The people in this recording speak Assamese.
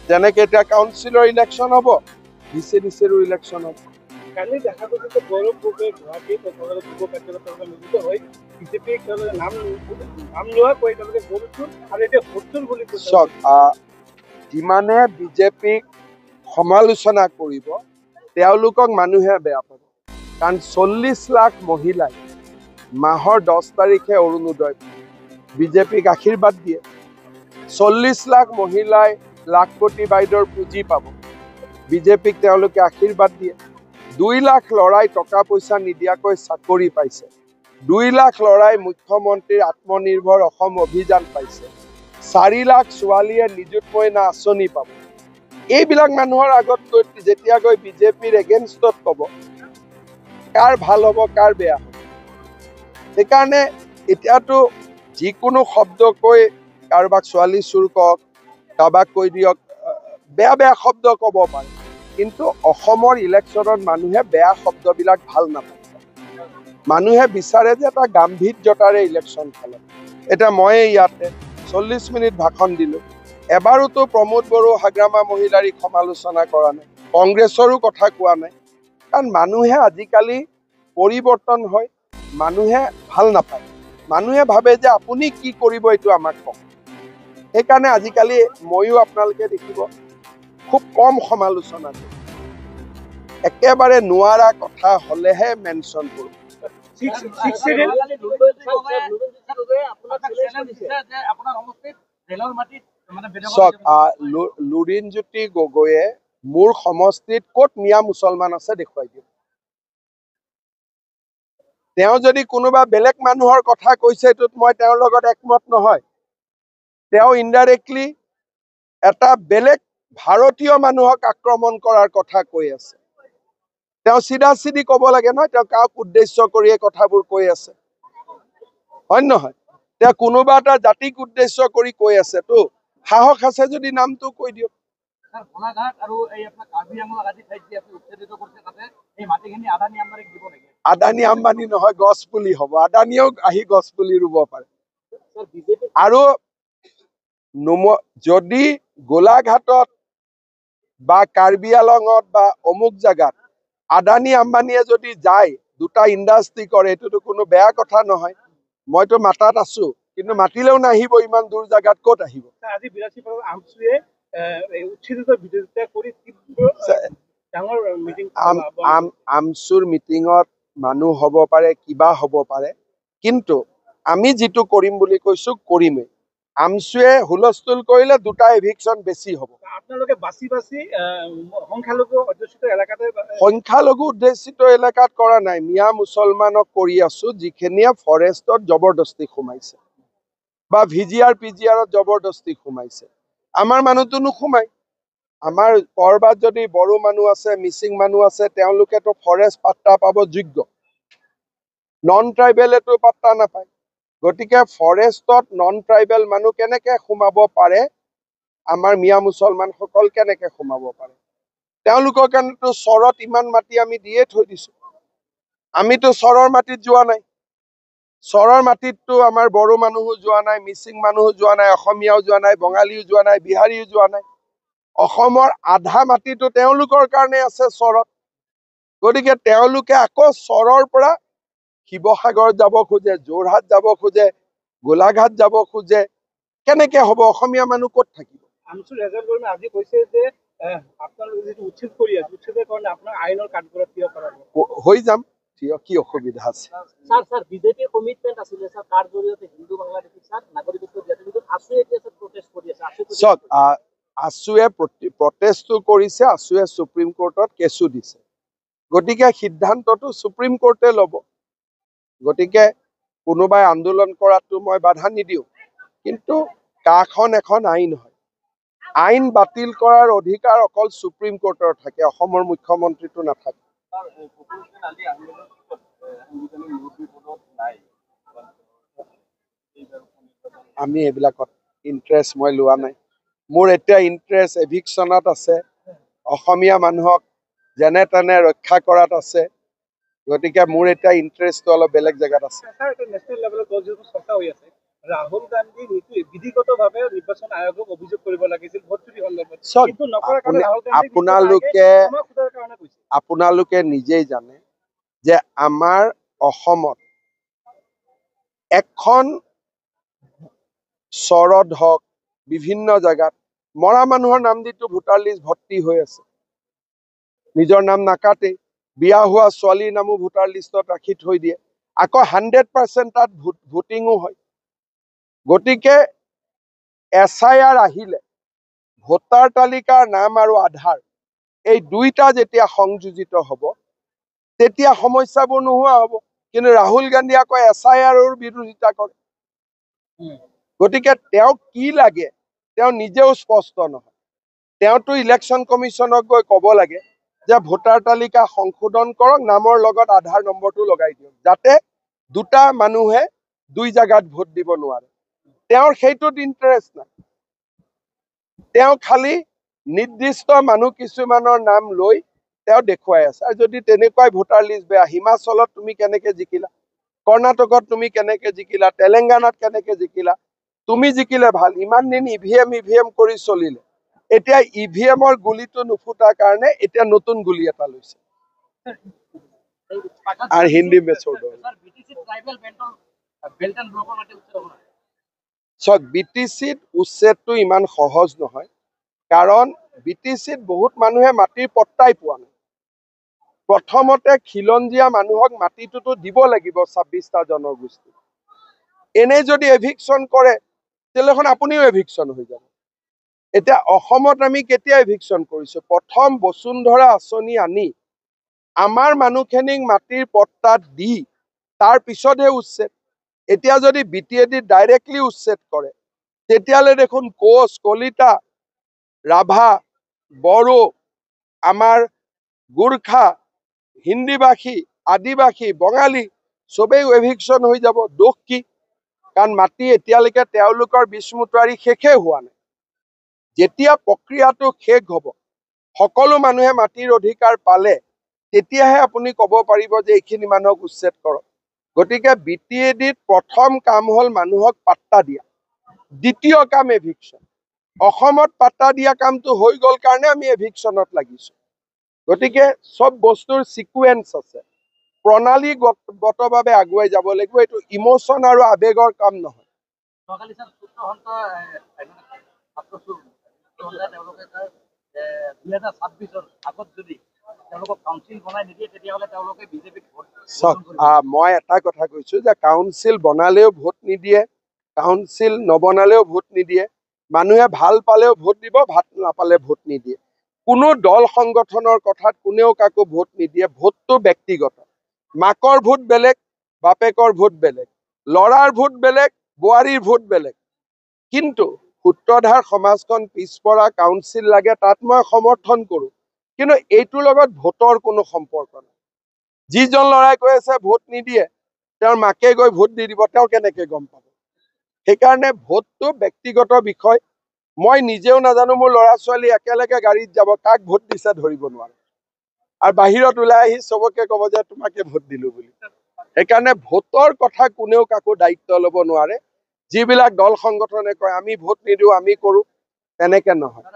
যেনেকে এতিয়া কাউন্সিলৰ ইলেকশ্যন হ'ব, ডিচিৰো ইলেকশ্যন হ'ব। কালি দেখা গৈছে যে গৌৰৱ গগৈ গুৱাহাটীত যুৱ কাৰ্যকৰ্তাৰ মিলিত হৈ বিজেপিক নাম লোৱাকৈ তেওঁলোকে ভোটচোৰ আৰু এতিয়া ভোটচোৰ বুলি কৈছে। চাওক, যিমানে বিজেপিক সমালোচনা কৰিব তেওঁলোকক মানুহে বেয়া পাব। কাৰণ 40 লাখ মহিলাই মাহৰ 10 তাৰিখে অৰুণোদয় বিজেপিক আশীৰ্বাদ দিয়ে। 40 লাখ মহিলাই লাখপতি বাইদেউৰ পুঁজি পাব, বিজেপিক তেওঁলোকে আশীৰ্বাদ দিয়ে। 2 লাখ ল'ৰাই টকা পইচা নিদিয়াকৈ চাকৰি পাইছে। 2 লাখ ল'ৰাই মুখ্যমন্ত্ৰীৰ আত্মনিৰ্ভৰ অসম অভিযান পাইছে। 4 লাখ ছোৱালীয়ে নিযুত মইনা আঁচনি পাব। এইবিলাক মানুহৰ আগত যেতিয়া গৈ বিজেপিৰ এগেইনষ্টত ক'ব, কাৰ ভাল হ'ব কাৰ বেয়া হ'ব। সেইকাৰণে এতিয়াতো যিকোনো শব্দ কৈ কাৰোবাক ছোৱালী চুৰ কওক, কাৰোবাক কৈ দিয়ক, বেয়া বেয়া শব্দ ক'ব পাৰে, কিন্তু অসমৰ ইলেকশ্যনত মানুহে বেয়া শব্দবিলাক ভাল নাপায়। মানুহে বিচাৰে যে এটা গাম্ভীৰ্যতাৰে ইলেকশ্যন খেলে। এতিয়া মই ইয়াতে 40 মিনিট ভাষণ দিলোঁ, এবাৰোতো প্ৰমোদ বড়ো হাগ্ৰামা মহিলাৰীক সমালোচনা কৰা নাই, কংগ্ৰেছৰো কথা কোৱা নাই। কাৰণ মানুহে আজিকালি পৰিৱৰ্তন হয়, মানুহে ভাল নাপায়। মানুহে ভাবে যে আপুনি কি কৰিব এইটো আমাক কওক। সেইকাৰণে আজিকালি ময়ো আপোনালোকে দেখিব খুব কম সমালোচনা কৰোঁ, একেবাৰে নোৱাৰা কথা হ'লেহে মেনশ্যন কৰোঁ। চাওক, লুৰিণজ্যোতি গগৈয়ে মোৰ সমষ্টিত ক'ত মিয়া মুছলমান আছে দেখুৱাই দিয়ক। তেওঁ যদি কোনোবা বেলেগ মানুহৰ কথা কৈছে, এইটোত মই তেওঁৰ লগত একমত নহয়। তেওঁ ইনডাইৰেক্টলি এটা বেলেগ ভাৰতীয় মানুহক আক্ৰমণ কৰাৰ কথা কৈ আছে। তেওঁ চিধা চিধি ক'ব লাগে নহয়, তেওঁ কাক উদ্দেশ্য কৰি এই কথাবোৰ কৈ আছে, হয় নহয়? তেওঁ কোনোবা এটা জাতিক উদ্দেশ্য কৰি কৈ আছে, তো সাহস আছে যদি নামটো কৈ দিয়ক। আদানী আম্বানী নহয়, গছ পুলি হ'ব। আদানীয়েও আহি গছ পুলি ৰুব পাৰে। আৰু যদি গোলাঘাটত বা কাৰ্বি আলঙত বা অমুক জাগাত আদানী আম্বানীয়ে যদি যায়, দুটা ইণ্ডাষ্ট্ৰি কৰে, এইটোতো কোনো বেয়া কথা নহয়। মইতো মাতাত আছো, কিন্তু মাতিলেও নাহিব, ইমান দূৰ জাগাত ক'ত আহিব? আজি আমচুৰ মিটিঙত মানুহ হ'ব পাৰে, কিবা হ'ব পাৰে, কিন্তু আমি যিটো কৰিম বুলি কৈছো কৰিমেই। আমচুৱে হুলস্থুল কৰিলে দুটা এভিকশ্যন বেছি হ'ব। সংখ্যালঘু অধ্যুষিত এলেকাত কৰা নাই, মিয়া মুছলমানক কৰি আছো, যিখিনিয়ে ফৰেষ্টত জবৰদস্তি সোমাইছে বা ভিজিআৰ পিজিআৰত জবৰদস্তি সোমাইছে। আমাৰ মানুহটো নোসোমাই। আমাৰ কৰবাত যদি বড়ো মানুহ আছে, মিচিং মানুহ আছে, তেওঁলোকেতো ফৰেষ্ট পাত্তা পাব যোগ্য, নন ট্ৰাইবেলেতো পাত্তা নাপায়। গতিকে ফৰেষ্টত নন ট্ৰাইবেল মানুহ কেনেকে সোমাব পাৰে, আমাৰ মিয়া মুছলমানসকল কেনেকে সোমাব পাৰে? তেওঁলোকৰ কাৰণেতো চৰত ইমান মাটি আমি দিয়ে থৈ দিছো। আমিতো চৰৰ মাটিত যোৱা নাই। চৰৰ মাটিততো আমাৰ বড়ো মানুহো যোৱা নাই, মিচিং মানুহো যোৱা নাই, অসমীয়াও যোৱা নাই, বঙালীও যোৱা নাই, বিহাৰীও যোৱা নাই। অসমৰ আধা মাটিতো তেওঁলোকৰ কাৰণে আছে চৰত। গতিকে তেওঁলোকে আকৌ চৰৰ পৰা শিৱসাগৰ যাব খোজে, যোৰহাট যাব খোজে, গোলাঘাট যাব খোজে, কেনেকে হ'ব? অসমীয়া মানুহ ক'ত থাকিব? আজি কৈছে যে আপোনালোকে যিটো উচ্ছেদ কৰি আছে, উচ্ছেদৰ কাৰণে আপোনাৰ আইনৰ কাঠগড়াত থিয় কৰা হৈ যাম। কি অসুবিধা আছে? স্যাৰ বিজেপিৰ কমিটমেন্ট আছিল স্যাৰ, তাৰ জৰিয়তে হিন্দু বাংলাদেশী স্যাৰ নাগৰিকত্ব দিয়াটো, কিন্তু আসুৱে এতিয়া প্ৰটেষ্ট কৰি আছে। চাওক, আসুৱে প্ৰটেষ্টটো কৰিছে, আসুৱে সুপ্ৰিম কোৰ্টত কেছো দিছে। গতিকে সিদ্ধান্তটো সুপ্ৰিম কোৰ্টে ল'ব। গতিকে কোনোবাই আন্দোলন কৰাটো মই বাধা নিদিওঁ, কিন্তু কাখন এখন আইন হয়, আইন বাতিল কৰাৰ অধিকাৰ অকল সুপ্ৰিম কোৰ্টৰ থাকে, অসমৰ মুখ্যমন্ত্ৰীটো নাথাকে। আমি এইবিলাকত ইণ্টাৰেষ্ট মই লোৱা নাই। মোৰ এতিয়া ইণ্টাৰেষ্ট এভিকশ্যনত আছে, অসমীয়া মানুহক যেনে তেনে ৰক্ষা কৰাত আছে। গতিকে মোৰ এতিয়া ইণ্টাৰেষ্টটো অলপ বেলেগ জেগাত আছে। নেশ্যনেল লেভেলত চৰ্চা হৈ আছে, ৰাহুল গান্ধী বিধিগতভাৱে নিৰ্বাচন আয়োগক অভিযোগ কৰিব লাগিছিল ভোট চুৰি সন্দৰ্ভত। চাওক, কিন্তু নকৰাৰ কাৰণে ৰাহুল গান্ধীক আপোনালোকে নিজেই জানে যে আমাৰ অসমত এখন চৰত হওক বিভিন্ন জেগাত মৰা মানুহৰ নাম দিটো ভোটাৰ লিষ্ট ভৰ্তি হৈ আছে। নিজৰ নাম নাকাটে, বিয়া হোৱা ছোৱালীৰ নামো ভোটাৰ লিষ্টত ৰাখি থৈ দিয়ে। আকৌ 100% তাত ভোটিঙো হয়। গতিকে SIR আহিলে ভোটাৰ তালিকাৰ নাম আৰু আধাৰ এই দুইটা যেতিয়া সংযোজিত হ'ব তেতিয়া সমস্যাবোৰ নোহোৱা হ'ব। কিন্তু ৰাহুল গান্ধী আকৌ SIRৰ বিৰোধিতা কৰে। গতিকে তেওঁক কি লাগে তেওঁ নিজেও স্পষ্ট নহয়। তেওঁতো ইলেকশ্যন কমিশ্যনক গৈ ক'ব লাগে যে ভোটাৰ তালিকা সংশোধন কৰক, নামৰ লগত আধাৰ নম্বৰটো লগাই দিয়ক, যাতে দুটা মানুহে দুই জায়গাত ভোট দিব নোৱাৰে। তেওঁৰ সেইটোত ইণ্টাৰেষ্ট নাই। তেওঁ খালি নিৰ্দিষ্ট মানুহ কিছুমানৰ নাম লৈ তেওঁ দেখুৱাই আছে। আৰু যদি তেনেকুৱাই ভোটাৰ লিষ্ট বেয়া, হিমাচলত তুমি কেনেকে জিকিলা, কৰ্ণাটকত তুমি কেনেকে জিকিলা, তেলেংগানাত কেনেকে জিকিলা, তুমি জিকিলে ভাল। ইমান দিন EVM কৰি চলিলে, এতিয়া EVMৰ গুলিটো নুফুটাৰ কাৰণে এতিয়া নতুন গুলি এটা লৈছে। আর হিন্দি में छोड़ दो। চাওক, BTCত উচ্ছেদটো ইমান সহজ নহয়, কাৰণ BTCত বহুত মানুহে মাটিৰ পট্টাই পোৱা নাই। প্ৰথমতে খিলঞ্জীয়া মানুহক মাটিটোতো দিব লাগিব 26টা জনগোষ্ঠী। এনেই যদি এভিকশ্যন কৰে তেতিয়াহ'লে আপুনিও এভিকশ্যন হৈ যাব। এতিয়া অসমত আমি কেতিয়া এভিকশ্যন কৰিছো? প্ৰথম বসুন্ধৰা আঁচনি আনি আমাৰ মানুহখিনিক মাটিৰ পট্টাত দি তাৰ পিছতহে উচ্ছেদ। এতিয়া যদি BTAD ডাইৰেক্টলি উচ্ছেদ কৰে তেতিয়াহ'লে দেখোন কোচ, কলিতা, ৰাভা, বড়ো, আমাৰ গোৰ্খা, হিন্দীভাষী, আদিবাসী, বঙালী চবেই এভিকশ্যন হৈ যাব। দোষ কি? কাৰণ মাটি এতিয়ালৈকে তেওঁলোকৰ বিচমুটাৰি শেষেই হোৱা নাই। যেতিয়া প্ৰক্ৰিয়াটো শেষ হ'ব, সকলো মানুহে মাটিৰ অধিকাৰ পালে তেতিয়াহে আপুনি ক'ব পাৰিব যে এইখিনি মানুহক উচ্ছেদ কৰক। গতিকে BTADত প্ৰথম কাম হ'ল মানুহক পাট্টা দিয়া, দ্বিতীয় কাম এভিকশ্যন। অসমত পাট্টা দিয়া কামটো হৈ গ'ল কাৰণে আমি এভিকশ্যনত লাগিছো। গতিকে চব বস্তুৰ সিকুৱেন্স আছে, প্ৰণালীগতভাৱে আগুৱাই যাব লাগিব। এইটো ইমোশ্যন আৰু আৱেগৰ কাম নহয়। মই এটা কথা কৈছো যে কাউন্সিল বনালেও ভোট নিদিয়ে, কাউন্সিল নবনালেও ভোট নিদিয়ে। মানুহে ভাল পালেও ভোট দিব, ভাল নাপালে ভোট নিদিয়ে। কোনো দল সংগঠনৰ কথাত কোনেও কাকো ভোট নিদিয়ে। ভোটটো ব্যক্তিগত। মাকৰ ভোট বেলেগ, বাপেকৰ ভোট বেলেগ, ল'ৰাৰ ভোট বেলেগ, বোৱাৰীৰ ভোট বেলেগ। কিন্তু সূত্ৰধাৰ সমাজখন পিছপৰা, কাউন্সিল লাগে, তাত মই সমৰ্থন কৰো। কিন্তু এইটোৰ লগত ভোটৰ কোনো সম্পৰ্ক নাই। যিজন ল'ৰাই কৈ আছে ভোট নিদিয়ে, তেওঁৰ মাকে গৈ ভোট দি দিব, তেওঁ কেনেকে গম পাব? সেইকাৰণে ভোটটো ব্যক্তিগত বিষয়। মই নিজেও নাজানো মোৰ ল'ৰা ছোৱালী একেলগে গাড়ীত যাব, কাক ভোট দিছে ধৰিব নোৱাৰে। আৰু বাহিৰত ওলাই আহি চবকে ক'ব যে তোমাকে ভোট দিলো বুলি। সেইকাৰণে ভোটৰ কথা কোনেও কাকো দায়িত্ব ল'ব নোৱাৰে। যিবিলাক দল সংগঠনে কয় আমি ভোট নিদিওঁ, আমি কৰো, তেনেকে নহয়।